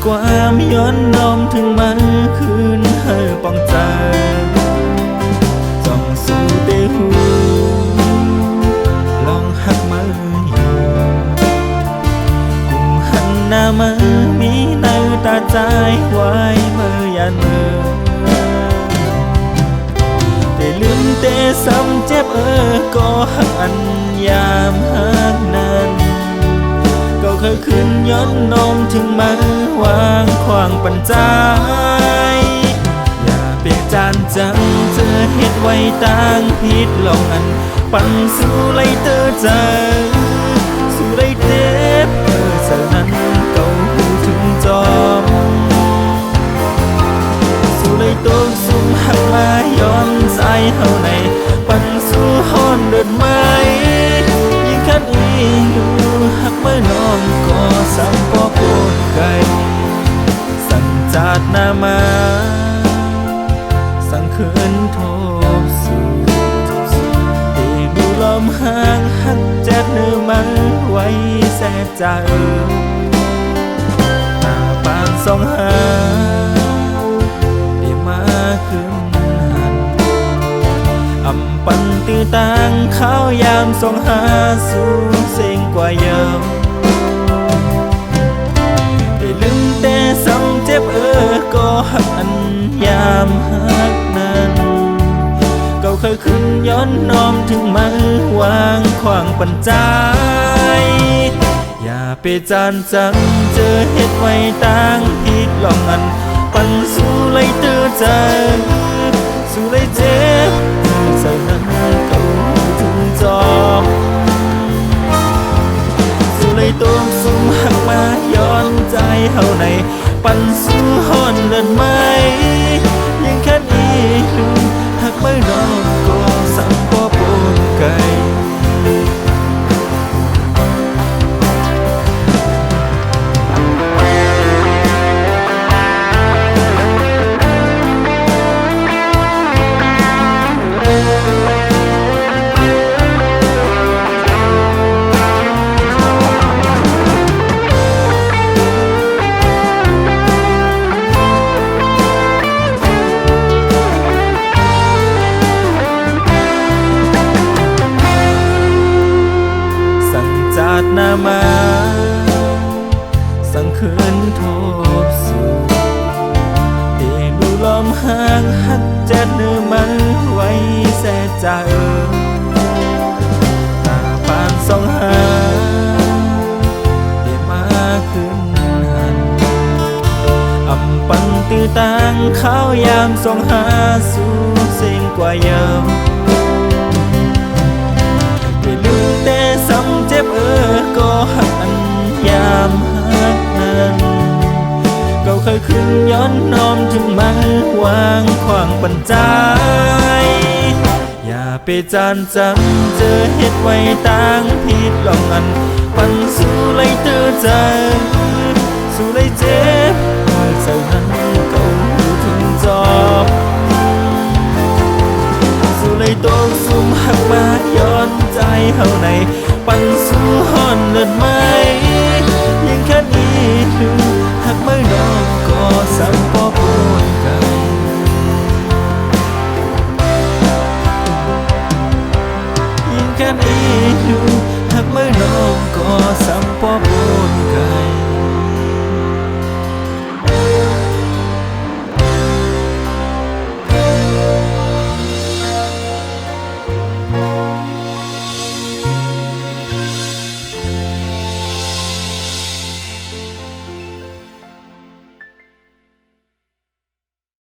ความย้อนน้อมถึงมันคืนให้ปองใจจ้องสู่เตหูลองหักมืออยู่กุมหันหน้ามือมีในตาใจไว้มือยันมือแต่ลืมแต่ซ้ำเจ็บก็หักอันยามหักนั้นก็เคยขึ้นย้อนน้อมถึงมือวางขวางปัญใจอย่าเป็นจานจังเจอเหตุไว้ต่างผิดลองอันปันสู่ไลเตอใจสู่ไลเจ็บเสือนั้นเก่าหูถึงจอมสู่ไลตกสุ่มหักมาย้อนใจเฮาในปันสู่ฮ้อนเดินไม้ยิ่งคันอีอยู่หักเมื่อน้องก็สั่งก็โกนไกลสั่งจาดหน้ามาสั่งคืนโทบสู่เอดูลมห่างหักแจ๊ดเนื้อมันไว้แสบใจตาปานสองหาได้มาขึ้นหันอำปันตื้อต่างข้าวยามส่งหาสู่เสียงกว่าเยิมได้ลืมแต่ซ้ำเจ็บก็หักอันยามหักนั้นก็เคยขึ้นย้อนน้อมถึงมือวางขวางปัญใจอย่าไปจานจังเจอเหตุไว้ต่างผิดลองอันปันสู่ไลเตอใจสู่ไลเจ็บเสือนั้นเก่าถึงจอมสู่ไลตกสุ่มหักมาย้อนใจเฮาในปันสู่ฮ้อนเดินไม้ยังแค่นี้ลืมหักไม่รอก็สั่งก็ปนไกลหน้ามาสั่งคืนโทบสู่เอดูลมห่างหักแจ๊ดเนื้อมันไว้แสบใจตาปานสองหาได้มาขึ้นหันอำปันตื้อต่างข้าวยามส่งหาสู่เสียงกว่าเยิมแต่ซ้ำเจ็บก็หักอันยามหักนั้นก็เคยขึ้นย้อนน้อมถึงมือวางขวางปัญใจอย่าไปจานจังเจอเหตุไว้ต่างผิดลองอันปันสู่ไลเตอใจสู่ไลเจ็บเสือนั้นเก่าหูถึงจอมสู่ไลตกสุ่มหักมาย้อนใจเฮาในปันสู่ฮ้อนเดินไม้ยังแค่นี้ลืมหักไม่น้องก็สั่งก็ปนไกลยังแค่นี้ลืมหักไม่น้อง